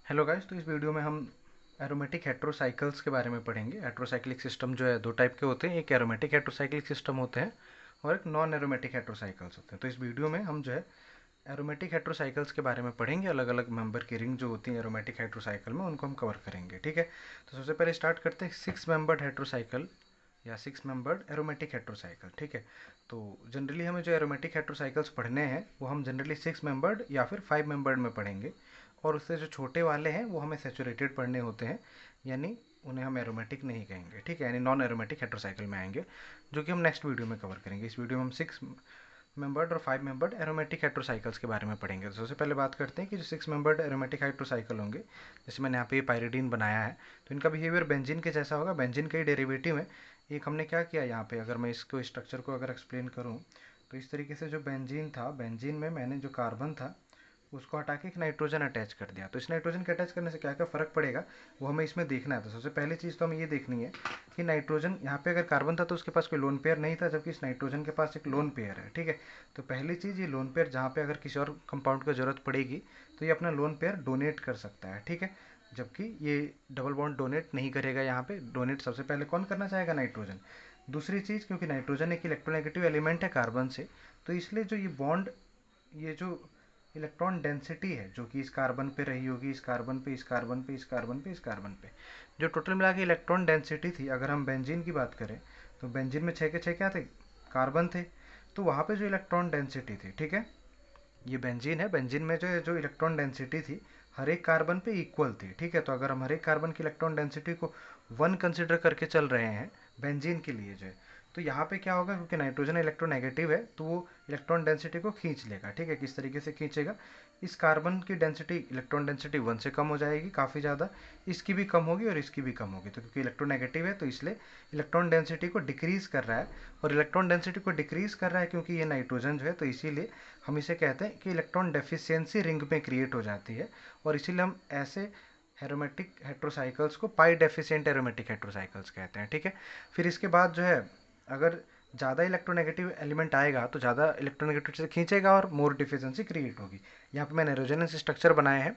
Hello guys, तो इस video में हम एरोमेटिक हेट्रोसाइकल्स के बारे में पढ़ेंगे। हेट्रोसाइक्लिक सिस्टम जो है दो टाइप के होते हैं, एक एरोमेटिक हेट्रोसाइक्लिक सिस्टम होते हैं और एक नॉन एरोमेटिक हेट्रोसाइकल्स होते हैं। तो इस वीडियो में हम जो है एरोमेटिक हेट्रोसाइकल्स के बारे में पढ़ेंगे। अलग अलग मेंबर की रिंग जो होती है एरोमेटिक हेट्रोसाइकिल में, उनको हम कवर करेंगे। ठीक है, तो सबसे पहले स्टार्ट करते हैं 6 मेंबर्ड हेट्रोसाइकिल या 6 मेंबर्ड एरोमेटिक हेट्रोसाइकिल। ठीक है, तो जनरली हमें जो एरोमेटिक हेट्रोसाइकल्स पढ़ने हैं वो हम जनरली 6 मेंबर्ड या फिर 5 मेंबर्ड में पढ़ेंगे, और उससे जो छोटे वाले हैं वो हमें सैचुरेटेड पढ़ने होते हैं, यानी उन्हें हम एरोमेटिक नहीं कहेंगे। ठीक है, यानी नॉन एरोमेटिक हेट्रोसाइकिल में आएंगे, जो कि हम नेक्स्ट वीडियो में कवर करेंगे। इस वीडियो में हम 6 मेंबर्ड और 5 मेंबर्ड एरोमेटिक हेट्रोसाइकल्स के बारे में पढ़ेंगे। तो सबसे पहले बात करते हैं कि जो 6 मेंबर्ड एरोमेटिक हेट्रोसाइकिल होंगे, जैसे मैंने यहाँ पे पायरिडीन बनाया है, तो इनका बिहेवियर बेंजीन के जैसा होगा। बेंजीन का ही डेरिवेटिव है। एक हमने क्या किया यहाँ पे, अगर मैं इसको स्ट्रक्चर को अगर एक्सप्लेन करूँ, तो इस तरीके से जो बेंजीन था, बेंजीन में मैंने जो कार्बन था उसको हटा के एक नाइट्रोजन अटैच कर दिया। तो इस नाइट्रोजन के अटैच करने से क्या क्या फ़र्क पड़ेगा वो हमें इसमें देखना है। तो सबसे पहली चीज़ तो हमें ये देखनी है कि नाइट्रोजन, यहाँ पे अगर कार्बन था तो उसके पास कोई लोन पेयर नहीं था, जबकि इस नाइट्रोजन के पास एक लोन पेयर है। ठीक है, तो पहली चीज़, ये लोन पेयर जहाँ पे अगर किसी और कंपाउंड की ज़रूरत पड़ेगी तो ये अपना लोन पेयर डोनेट कर सकता है। ठीक है, जबकि ये डबल बॉन्ड डोनेट नहीं करेगा। यहाँ पे डोनेट सबसे पहले कौन करना चाहेगा? नाइट्रोजन। दूसरी चीज़, क्योंकि नाइट्रोजन एक इलेक्ट्रोनेगेटिव एलिमेंट है कार्बन से, तो इसलिए जो ये बॉन्ड, ये जो इलेक्ट्रॉन डेंसिटी है जो कि इस कार्बन पे रही होगी, इस कार्बन पे, इस कार्बन पे, इस कार्बन पे, इस कार्बन पे, जो टोटल मिला के इलेक्ट्रॉन डेंसिटी थी, अगर हम बेंजीन की बात करें तो बेंजीन में 6 के 6 क्या थे? कार्बन थे। तो वहाँ पे जो इलेक्ट्रॉन डेंसिटी थी, ठीक है, ये बेंजीन है, बेंजीन में जो है जो इलेक्ट्रॉन डेंसिटी थी हर एक कार्बन पे इक्वल थी। ठीक है, तो अगर हम हर एक कार्बन की इलेक्ट्रॉन डेंसिटी को 1 कंसिडर करके चल रहे हैं बेंजीन के लिए जो है, तो यहाँ पे क्या होगा, क्योंकि नाइट्रोजन इलेक्ट्रोनेगेटिव है तो वो इलेक्ट्रॉन डेंसिटी को खींच लेगा। ठीक है, किस तरीके से खींचेगा? इस कार्बन की डेंसिटी, इलेक्ट्रॉन डेंसिटी 1 से कम हो जाएगी काफ़ी ज़्यादा, इसकी भी कम होगी और इसकी भी कम होगी। तो क्योंकि इलेक्ट्रोनेगेटिव है तो इसलिए इलेक्ट्रॉन डेंसिटी को डिक्रीज़ कर रहा है, और इलेक्ट्रॉन डेंसिटी को डिक्रीज़ कर रहा है क्योंकि ये नाइट्रोजन जो है, तो इसीलिए हम इसे कहते हैं कि इलेक्ट्रॉन डेफिशिएंसी रिंग में क्रिएट हो जाती है, और इसीलिए हम ऐसे एरोमेटिक हेट्रोसाइकल्स को पाई डेफिशिएंट एरोमेटिक हेट्रोसाइकल्स कहते हैं। ठीक है, फिर इसके बाद जो है, अगर ज़्यादा इलेक्ट्रोनेगेटिव एलिमेंट आएगा तो ज़्यादा इलेक्ट्रोनेगेटिव से खींचेगा और मोर डिफिशिएंसी क्रिएट होगी। यहाँ पे मैंने रेजोनेंस स्ट्रक्चर बनाए हैं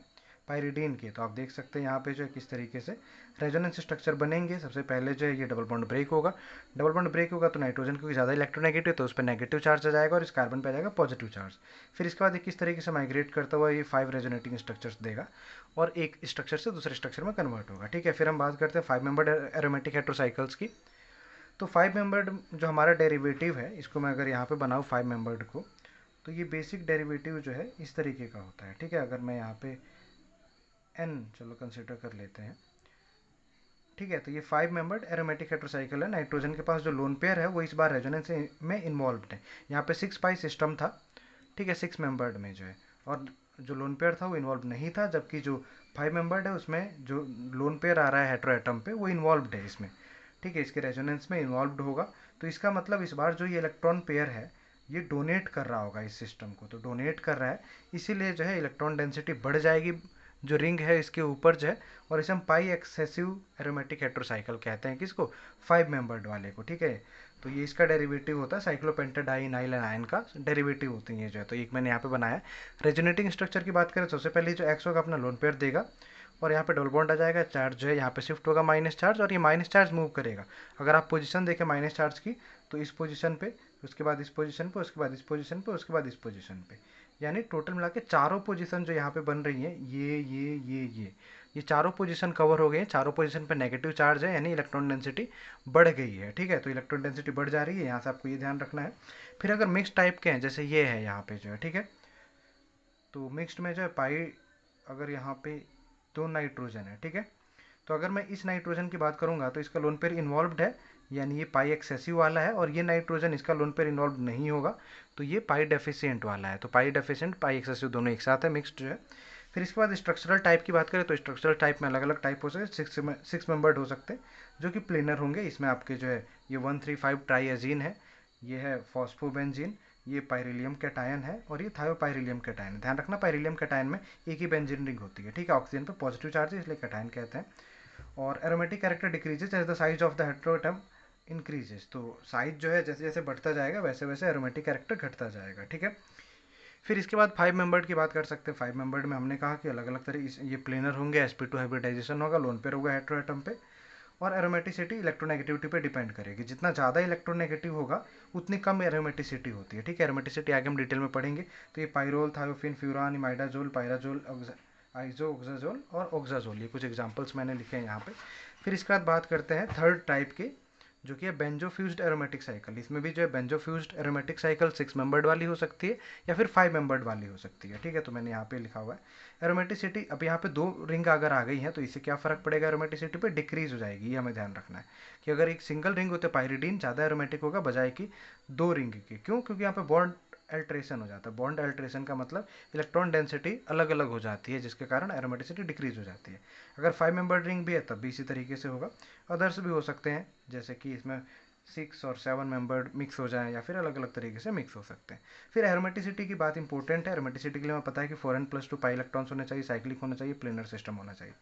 पायरिडीन के, तो आप देख सकते हैं यहाँ पे जो है किस तरीके से रेजोनेंस स्ट्रक्चर बनेंगे। सबसे पहले जो है ये डबल बॉन्ड ब्रेक होगा। डबल बॉन्ड ब्रेक होगा तो नाइट्रोजन क्योंकि ज़्यादा इलेक्ट्रोनेगेटिव, तो उस पर नेगेटिव चार्ज आ जाएगा और इस कार्बन पे आ जाएगा पॉजिटिव चार्ज। फिर इसके बाद ये किस तरीके से माइग्रेट करता हुआ ये 5 रेजोनेटिंग स्ट्रक्चर्स देगा और एक स्ट्रक्चर से दूसरे स्ट्रक्चर में कन्वर्ट होगा। ठीक है, फिर हम बात करते हैं 5 मेंबर्ड एरोमेटिक हेट्रोसाइकल्स की। तो 5 मेंबर्ड जो हमारा डेरिवेटिव है, इसको मैं अगर यहाँ पे बनाऊँ 5 मेंबर्ड को, तो ये बेसिक डेरिवेटिव जो है इस तरीके का होता है। ठीक है, अगर मैं यहाँ पे n चलो कंसिडर कर लेते हैं। ठीक है, तो ये 5 मेंबर्ड एरोमेटिक हेट्रोसाइकिल है। नाइट्रोजन के पास जो लोन पेयर है वो इस बार रेजोनेंस में इन्वॉल्व है। यहाँ पे 6 पाई सिस्टम था। ठीक है, 6 मेंबर्ड में जो है, और जो लोन पेयर था वो इन्वॉल्व नहीं था, जबकि जो 5 मेंबर्ड है उसमें जो लोन पेयर आ रहा है हेट्रो एटम पे वो इन्वॉल्व है इसमें। ठीक है, इसके रेजोनेंस में इन्वॉल्व होगा। तो इसका मतलब इस बार जो ये इलेक्ट्रॉन पेयर है ये डोनेट कर रहा होगा इस सिस्टम को, तो डोनेट कर रहा है, इसीलिए जो है इलेक्ट्रॉन डेंसिटी बढ़ जाएगी जो रिंग है इसके ऊपर जो है, और इसे हम पाई एक्सेसिव एरोमेटिक हेट्रोसाइकिल कहते हैं। किसको? 5 मेंबर्ड वाले को। ठीक है, तो ये इसका डेरिवेटिव होता है, साइक्लोपेंटाडाइनाइल आयन का डेरिवेटिव होती है जो है। तो एक मैंने यहाँ पे बनाया। रेजोनेटिंग स्ट्रक्चर की बात करें तो सबसे पहले जो एक्स होगा अपना लोन पेयर देगा, और यहाँ पे डबल बॉन्ड आ जाएगा, चार्ज जो है यहाँ पे शिफ्ट होगा माइनस चार्ज, और ये माइनस चार्ज मूव करेगा। अगर आप पोजीशन देखें माइनस चार्ज की, तो इस पोजीशन पे, उसके बाद इस पोजीशन पे, उसके बाद इस पोजीशन पे, उसके बाद इस पोजीशन पे, यानी टोटल मिला के चारों पोजीशन जो यहाँ पे बन रही हैं, ये चारों पोजीशन कवर हो गए हैं। चारों पोजीशन पे नेगेटिव चार्ज है, यानी इलेक्ट्रॉन डेंसिटी बढ़ गई है। ठीक है, तो इलेक्ट्रॉन डेंसिटी बढ़ जा रही है, यहाँ से आपको ये ध्यान रखना है। फिर अगर मिक्स टाइप के हैं, जैसे ये है यहाँ पे जो है, ठीक है, तो मिक्स्ड में जो है पाई, अगर यहाँ पे 2 नाइट्रोजन है, ठीक है, तो अगर मैं इस नाइट्रोजन की बात करूंगा तो इसका लोन पेयर इन्वॉल्व है, यानी ये पाई एक्सेसिव वाला है, और ये नाइट्रोजन इसका लोन पेयर इन्वॉल्व नहीं होगा, तो ये पाई डेफिशिएंट वाला है। तो पाई डेफिशिएंट पाई एक्सेसिव दोनों एक साथ है, मिक्स्ड जो है। फिर इसके बाद स्ट्रक्चरल टाइप की बात करें तो स्ट्रक्चरल टाइप में अलग अलग टाइप हो सकते हैं। 6 मेंबर्ड हो सकते हैं जो कि प्लेनर होंगे। इसमें आपके जो है ये 135 ट्राइएजीन है, ये है फॉस्फोबेंजीन, ये पायरिलियम कैटायन है, और ये थायोपायरिलियम कैटायन है। ध्यान रखना पायरिलियम कैटायन में एक ही बेंजीन रिंग होती है। ठीक है, ऑक्सीजन पे पॉजिटिव चार्ज है इसलिए कैटायन कहते हैं। और aromatic character decreases as the size of the heteroatom increases, तो साइज जो है जैसे जैसे बढ़ता जाएगा वैसे वैसे एरोमेटिक कैरेक्टर घटता जाएगा। ठीक है, फिर इसके बाद 5 मेंबर्ड की बात कर सकते हैं। 5 मेंबर्ड में हमने कहा कि अलग अलग तरह ये प्लेनर होंगे, sp2 हाइब्रिडाइजेशन होगा, लोन पेयर होगा हेटेरो एटम पे, और एरोमेटिसिटी इलेक्ट्रोनेगेटिविटी पे डिपेंड करेगी। जितना ज़्यादा इलेक्ट्रोनेगेटिव होगा उतनी कम एरोमेटिसिटी होती है। ठीक है, एरोमेटिसिटी आगे हम डिटेल में पढ़ेंगे। तो ये पाइरोल, थायोफिन, फ्यूरान, इमाइडाजोल, पायराजोल, आइजो ऑक्साजोल और ऑक्साजोल, ये कुछ एग्जांपल्स मैंने लिखे हैं यहाँ पे। फिर इसके बाद बात करते हैं थर्ड टाइप की, जो कि है बेंजोफ्यूज्ड एरोमेटिक साइकिल। इसमें भी जो है बेंजोफ्यूज्ड एरोमेटिक साइकिल 6 मेंबर्ड वाली हो सकती है या फिर 5 मेंबर्ड वाली हो सकती है। ठीक है, तो मैंने यहाँ पे लिखा हुआ है एरोमेटिसिटी। अब यहाँ पे 2 रिंग अगर आ गई हैं तो इससे क्या फ़र्क पड़ेगा, एरोमेटिसिटी पे डिक्रीज हो जाएगी। ये हमें ध्यान रखना है कि अगर एक सिंगल रिंग होते पायरिडीन ज़्यादा एरोमेटिक होगा बजाय कि 2 रिंग के। क्यों? क्योंकि यहाँ पे बॉन्ड अल्ट्रेशन हो जाता है। बॉन्ड अल्ट्रेशन का मतलब इलेक्ट्रॉन डेंसिटी अलग अलग हो जाती है, जिसके कारण एरोमेटिसिटी डिक्रीज हो जाती है। अगर 5 मेंबर्ड रिंग भी है तब भी इसी तरीके से होगा। अदर्स भी हो सकते हैं, जैसे कि इसमें 6 और 7 मेंबर्ड मिक्स हो जाएं या फिर अलग अलग तरीके से मिक्स हो सकते हैं। फिर एरोमेटिसिटी की बात इंपॉर्टेंट है। एरोमेटिसिटी के लिए हमें पता है कि 4n+2 पाई इलेक्ट्रॉन्स होने चाहिए, साइक्लिक होना चाहिए, प्लेनर सिस्टम होना चाहिए।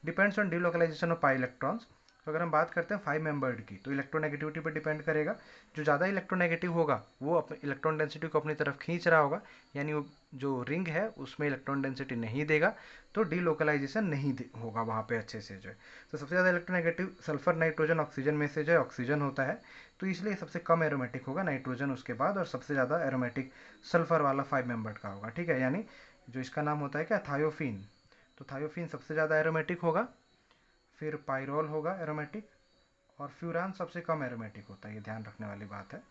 Depends on delocalisation of pi electrons. तो अगर हम बात करते हैं 5 मेंबर्ड की, तो इलेक्ट्रोनेगेटिविटी पर डिपेंड करेगा। जो ज़्यादा इलेक्ट्रोनेगेटिव होगा वो अपने इलेक्ट्रॉन डेंसिटी को अपनी तरफ खींच रहा होगा, यानी वो जो रिंग है उसमें इलेक्ट्रॉन डेंसिटी नहीं देगा, तो डीलोकलाइजेशन नहीं होगा वहाँ पे अच्छे से जो है। तो सबसे ज़्यादा इलेक्ट्रोनेगेटिव सल्फर, नाइट्रोजन, ऑक्सीजन में से जो है ऑक्सीजन होता है, तो इसलिए सबसे कम एरोमेटिक होगा नाइट्रोजन उसके बाद, और सबसे ज़्यादा एरोमेटिक सल्फर वाला 5 मेंबर्ड का होगा। ठीक है, यानी जो इसका नाम होता है क्या, थायोफिन। तो थायोफिन सबसे ज़्यादा एरोमेटिक होगा, फिर पायरोल होगा एरोमेटिक, और फ्यूरान सबसे कम एरोमेटिक होता है। ये ध्यान रखने वाली बात है।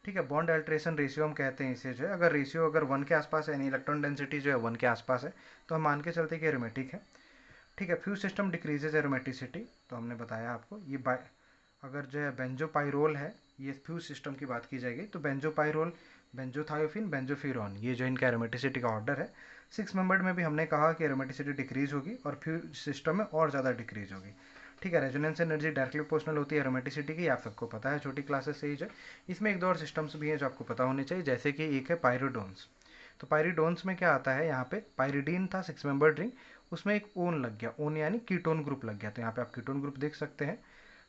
ठीक है, बॉन्ड अल्ट्रेशन रेशियो हम कहते हैं इसे जो है। अगर रेशियो अगर 1 के आसपास है, यानी इलेक्ट्रॉन डेंसिटी जो है 1 के आसपास है, तो हम मान के चलते हैं कि एरोमेटिक है। ठीक है, फ्यूज सिस्टम डिक्रीजेज एरोमेटिसिटी, तो हमने बताया आपको। ये अगर जो है बेंजोपाइरोल है, ये फ्यूज सिस्टम की बात की जाएगी, तो बेंजोपाइरोल, बेंजोथायोफिन, बेंजोफ्यूरॉन, ये जो इनका एरोमेटिसिटी का ऑर्डर है। 6 मेंबर्ड में भी हमने कहा कि एरोमेटिसिटी डिक्रीज होगी और फ्यूज सिस्टम में और ज़्यादा डिक्रीज होगी। ठीक है, रेजोनेंस एनर्जी डायरेक्टली प्रोपोर्शनल होती है एरोमेटिसिटी की, आप सबको पता है छोटी क्लासेस से ही जो। इसमें एक दो और सिस्टम्स भी हैं जो आपको पता होने चाहिए, जैसे कि एक है पायरिडोन्स। तो पायरिडोन्स में क्या आता है, यहाँ पे पायरिडीन था 6 मेंबर्ड रिंग, उसमें एक ओन लग गया, ओन यानी कीटोन ग्रुप लग गया। तो यहाँ पे आप कीटोन ग्रुप देख सकते हैं।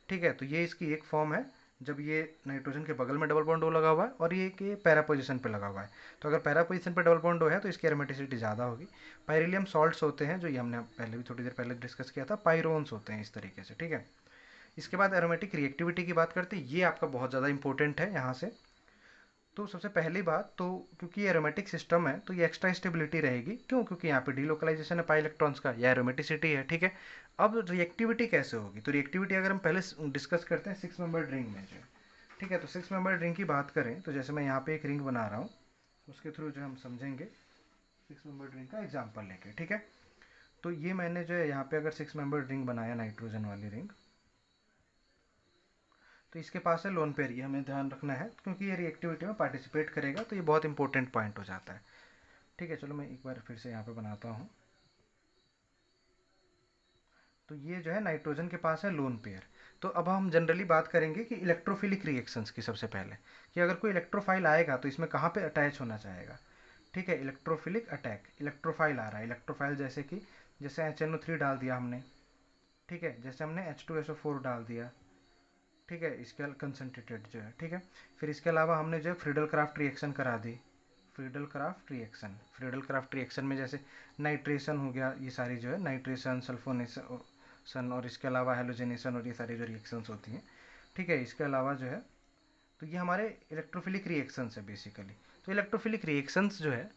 ठीक है, तो ये इसकी एक फॉर्म है, जब ये नाइट्रोजन के बगल में डबल बॉन्ड ओ लगा हुआ है और ये कि पैरा पोजीशन पे लगा हुआ है। तो अगर पैरा पोजीशन पे डबल बॉन्ड ओ है तो इसकी एरोमेटिसिटी ज़्यादा होगी। पायरिलियम सॉल्ट्स होते हैं, जो ये हमने पहले भी थोड़ी देर पहले डिस्कस किया था, पायरोन्स होते हैं इस तरीके से। ठीक है, इसके बाद एरोमेटिक रिएक्टिविटी की बात करते हैं, ये आपका बहुत ज़्यादा इंपॉर्टेंट है यहाँ से। तो सबसे पहली बात तो, क्योंकि ये एरोमेटिक सिस्टम है तो ये एक्स्ट्रा स्टेबिलिटी रहेगी। क्यों? क्योंकि यहाँ पे डीलोकलाइजेशन है पाई इलेक्ट्रॉन्स का, या एरोमेटिसिटी है। ठीक है, अब रिएक्टिविटी कैसे होगी, तो रिएक्टिविटी अगर हम पहले डिस्कस करते हैं 6 मेंबर्ड रिंग में जो। ठीक है, तो 6 मेंबर्ड रिंग की बात करें तो जैसे मैं यहाँ पे एक रिंग बना रहा हूँ, उसके थ्रू जो हम समझेंगे 6 मेंबर्ड रिंग का एग्जाम्पल लेके। ठीक है, तो ये मैंने जो है यहाँ पे अगर 6 मेंबर्ड रिंग बनाया, नाइट्रोजन वाली रिंग, तो इसके पास है लोन पेयर। ये हमें ध्यान रखना है क्योंकि ये रिएक्टिविटी में पार्टिसिपेट करेगा, तो ये बहुत इंपॉर्टेंट पॉइंट हो जाता है। ठीक है, चलो मैं एक बार फिर से यहाँ पे बनाता हूँ। तो ये जो है नाइट्रोजन के पास है लोन पेयर। तो अब हम जनरली बात करेंगे कि इलेक्ट्रोफिलिक रिएक्शंस की, सबसे पहले कि अगर कोई इलेक्ट्रोफाइल आएगा तो इसमें कहाँ पे अटैच होना चाहेगा। ठीक है, इलेक्ट्रोफिलिक अटैक, इलेक्ट्रोफाइल आ रहा है। इलेक्ट्रोफाइल जैसे कि जैसे HNO3 डाल दिया हमने, ठीक है, जैसे हमने H2SO4 डाल दिया। ठीक है, इसके कंसनट्रेटेड जो है। ठीक है, फिर इसके अलावा हमने जो है फ्रीडल क्राफ्ट रिएक्शन करा दी। Friedel Crafts reaction, Friedel Crafts reaction में जैसे नाइट्रेशन हो गया, ये सारी जो है नाइट्रेशन, सल्फोनेशन और इसके अलावा हेलोजेनेशन और ये सारी जो रिएक्शंस होती हैं। ठीक है, इसके अलावा जो है, तो ये हमारे इलेक्ट्रोफिलिक रिएक्शंस है बेसिकली। तो इलेक्ट्रोफिलिक रिएक्शंस जो है,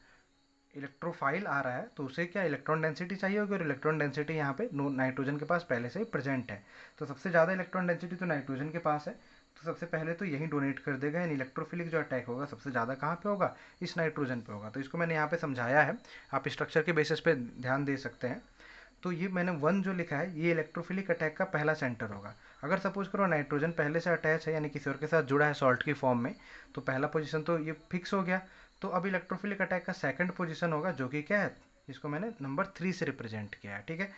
इलेक्ट्रोफाइल आ रहा है तो उसे क्या इलेक्ट्रॉन डेंसिटी चाहिए होगी, और इलेक्ट्रॉन डेंसिटी यहाँ पे नाइट्रोजन के पास पहले से ही प्रेजेंट है। तो सबसे ज़्यादा इलेक्ट्रॉन डेंसिटी तो नाइट्रोजन के पास है, तो सबसे पहले तो यही डोनेट कर देगा। यानी इलेक्ट्रोफिलिक जो अटैक होगा सबसे ज़्यादा कहाँ पे होगा, इस नाइट्रोजन पे होगा। तो इसको मैंने यहाँ पे समझाया है, आप स्ट्रक्चर के बेसिस पे ध्यान दे सकते हैं। तो ये मैंने 1 जो लिखा है, ये इलेक्ट्रोफिलिक अटैक का पहला सेंटर होगा। अगर सपोज करो नाइट्रोजन पहले से अटैच है, यानी किसी और के साथ जुड़ा है सॉल्ट की फॉर्म में, तो पहला पोजीशन तो ये फिक्स हो गया। तो अब इलेक्ट्रोफिलिक अटैक का सेकंड पोजीशन होगा, जो कि क्या है, इसको मैंने नंबर 3 से रिप्रेजेंट किया है। ठीक है,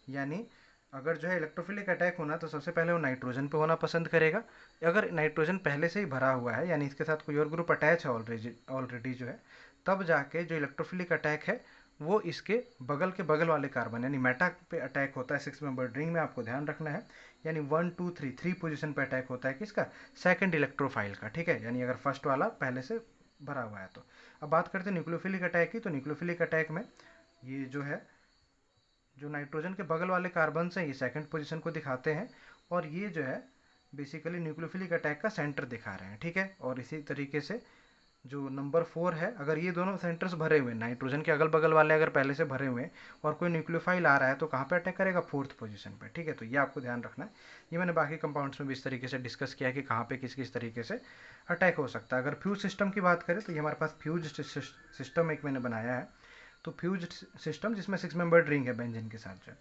यानी अगर जो है इलेक्ट्रोफिलिक अटैक होना तो सबसे पहले वो नाइट्रोजन पे होना पसंद करेगा। अगर नाइट्रोजन पहले से ही भरा हुआ है, यानी इसके साथ कोई और ग्रुप अटैच है ऑलरेडी जो है, तब जाके जो इलेक्ट्रोफिलिक अटैक है वो इसके बगल वाले कार्बन यानी मेटा पे अटैक होता है। 6 मेंबर्ड रिंग में आपको ध्यान रखना है, यानी 1 2 3 3 पोजीशन पे अटैक होता है किसका, सेकंड इलेक्ट्रोफाइल का। ठीक है, यानी अगर फर्स्ट वाला पहले से भरा हुआ है। तो अब बात करते हैं न्यूक्लियोफिलिक अटैक की। तो न्यूक्लियोफिलिक अटैक में ये जो है, जो नाइट्रोजन के बगल वाले कार्बन हैं ये सेकंड पोजीशन को दिखाते हैं, और ये जो है बेसिकली न्यूक्लियोफिलिक अटैक का सेंटर दिखा रहे हैं, ठीक है। और इसी तरीके से जो नंबर 4 है, अगर ये दोनों सेंटर्स भरे हुए नाइट्रोजन के अगल बगल वाले अगर पहले से भरे हुए हैं और कोई न्यूक्लियोफाइल आ रहा है तो कहाँ पे अटैक करेगा, फोर्थ पोजीशन पे, ठीक है। तो ये आपको ध्यान रखना है। ये मैंने बाकी कंपाउंड्स में भी इस तरीके से डिस्कस किया कि कहाँ पे किस किस तरीके से अटैक हो सकता है। अगर फ्यूज सिस्टम की बात करें तो ये हमारे पास फ्यूज सिस्टम एक मैंने बनाया है। तो फ्यूज सिस्टम जिसमें 6 मेंबर्ड रिंग है बेंजीन के साथ जो है।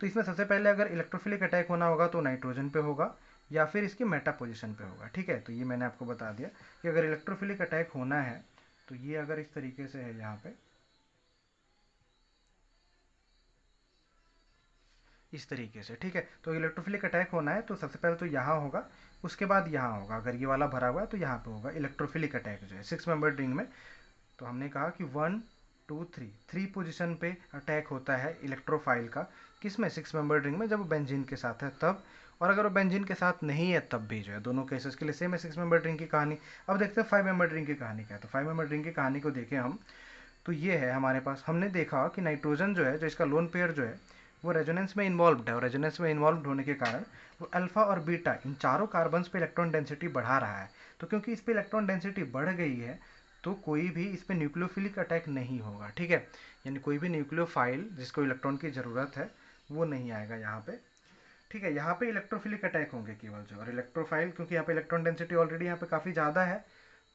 तो इसमें सबसे पहले अगर इलेक्ट्रोफिलिक अटैक होना होगा तो नाइट्रोजन पे होगा या फिर इसकी मेटा पोजीशन पे होगा, ठीक है। तो ये मैंने आपको बता दिया कि अगर इलेक्ट्रोफिलिक अटैक होना है तो ये अगर इस तरीके से है यहाँ पे, इस तरीके से, ठीक है। तो इलेक्ट्रोफिलिक अटैक होना है तो सबसे पहले तो यहाँ होगा, उसके बाद यहाँ होगा। अगर ये वाला भरा हुआ है तो यहाँ पे होगा इलेक्ट्रोफिलिक अटैक जो है 6 मेंबर्ड रिंग में। तो हमने कहा कि 1 2 3 3 पोजीशन पे अटैक होता है इलेक्ट्रोफाइल का, किसमें, 6 मेंबर्ड रिंग में, जब वो बेंजीन के साथ है तब। और अगर वो बेंजीन के साथ नहीं है तब भी जो है, दोनों केसेस के लिए सेम है 6 मेंबर्ड रिंग की कहानी। अब देखते हैं 5 मेंबर्ड रिंग की कहानी क्या है। तो 5 मेंबर्ड रिंग की कहानी को देखें हम, तो ये है हमारे पास, हमने देखा कि नाइट्रोजन जो है, जो इसका लोन पेयर जो है वो रेजोनेंस में इन्वॉल्व है, और रेजोनेंस में इन्वॉल्व होने के कारण वो अल्फा और बीटा इन चारों कार्बन्स पे इलेक्ट्रॉन डेंसिटी बढ़ा रहा है। तो क्योंकि इस पे इलेक्ट्रॉन डेंसिटी बढ़ गई है तो कोई भी इस पे न्यूक्लियोफिलिक अटैक नहीं होगा, ठीक है। यानी कोई भी न्यूक्लियोफाइल जिसको इलेक्ट्रॉन की ज़रूरत है वो नहीं आएगा यहाँ पे, ठीक है। यहाँ पे इलेक्ट्रोफिलिक अटैक होंगे केवल जो, और इलेक्ट्रोफाइल क्योंकि यहाँ पे इलेक्ट्रॉन डेंसिटी ऑलरेडी यहाँ पे काफ़ी ज़्यादा है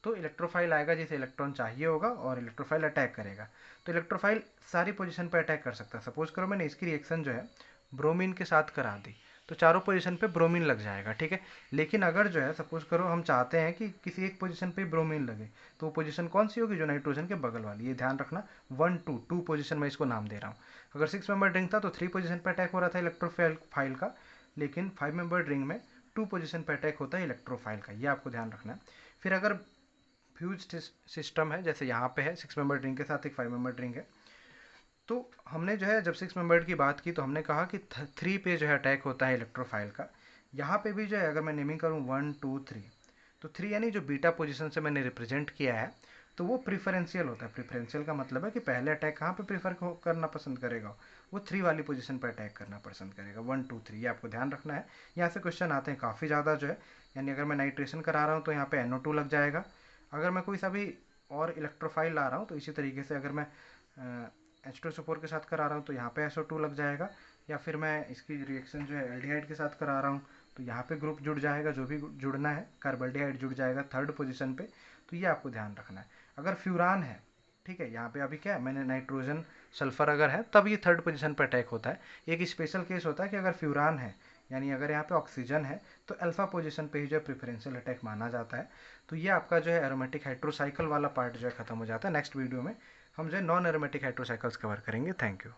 तो इलेक्ट्रोफाइल आएगा जिसे इलेक्ट्रॉन चाहिए होगा और इलेक्ट्रोफाइल अटैक करेगा। तो इलेक्ट्रोफाइल सारी पोजीशन पे अटैक कर सकता है। सपोज करो मैंने इसकी रिएक्शन जो है ब्रोमीन के साथ करा दी तो चारों पोजीशन पे ब्रोमीन लग जाएगा, ठीक है। लेकिन अगर जो है सपोज करो हम चाहते हैं कि किसी एक पोजीशन पे ब्रोमीन लगे तो वो पोजीशन कौन सी होगी, जो नाइट्रोजन के बगल वाली। ये ध्यान रखना, 1 2 2 पोजीशन में इसको नाम दे रहा हूँ। अगर 6 मेंबर रिंग था तो 3 पोजीशन पे अटैक हो रहा था इलेक्ट्रोफाइल का, लेकिन 5 मेंबर रिंग में 2 पोजीशन पे अटैक होता है इलेक्ट्रोफाइल का। ये आपको ध्यान रखना है। फिर अगर फ्यूज सिस्टम है, जैसे यहाँ पे है 6 मेंबर रिंग के साथ एक 5 मेंबर रिंग है, तो हमने जो है जब 6 मेंबर्ड की बात की तो हमने कहा कि 3 पे जो है अटैक होता है इलेक्ट्रोफाइल का। यहाँ पे भी जो है अगर मैं नेमिंग करूँ 1 2 3, तो 3 यानी जो बीटा पोजीशन से मैंने रिप्रेजेंट किया है तो वो प्रिफरेंशियल होता है। प्रिफरेंशियल का मतलब है कि पहले अटैक कहाँ पे प्रीफर करना पसंद करेगा, वो 3 वाली पोजीशन पर अटैक करना पसंद करेगा, 1 2 3। ये आपको ध्यान रखना है। यहाँ से क्वेश्चन आते हैं काफ़ी ज़्यादा जो है, यानी अगर मैं नाइट्रेशन करा रहा हूँ तो यहाँ पे NO2 लग जाएगा। अगर मैं कोई सा भी और इलेक्ट्रोफाइल ला रहा हूँ तो इसी तरीके से अगर मैं H2SO4 के साथ करा रहा हूँ तो यहाँ पे SO2 लग जाएगा, या फिर मैं इसकी रिएक्शन जो है एल्डिहाइड के साथ करा रहा हूँ तो यहाँ पे ग्रुप जुड़ जाएगा, जो भी जुड़ना है, कार्बल्डिहाइड जुड़ जाएगा थर्ड पोजीशन पे। तो ये आपको ध्यान रखना है। अगर फ्यूरान है, ठीक है, यहाँ पे अभी क्या है, मैंने नाइट्रोजन सल्फर अगर है तब ये थर्ड पोजीशन पर अटैक होता है। एक स्पेशल केस होता है कि अगर फ्यूरान है, यानी अगर यहाँ पे ऑक्सीजन है तो अल्फा पोजीशन पे ही जो है प्रेफरेंशियल अटैक माना जाता है। तो ये आपका जो है एरोमेटिक हाइड्रोसाइकिल वाला पार्ट जो है खत्म हो जाता है। नेक्स्ट वीडियो में हम जो है नॉन एरोमेटिक हाइड्रोसाइकिल्स कवर करेंगे। Thank you.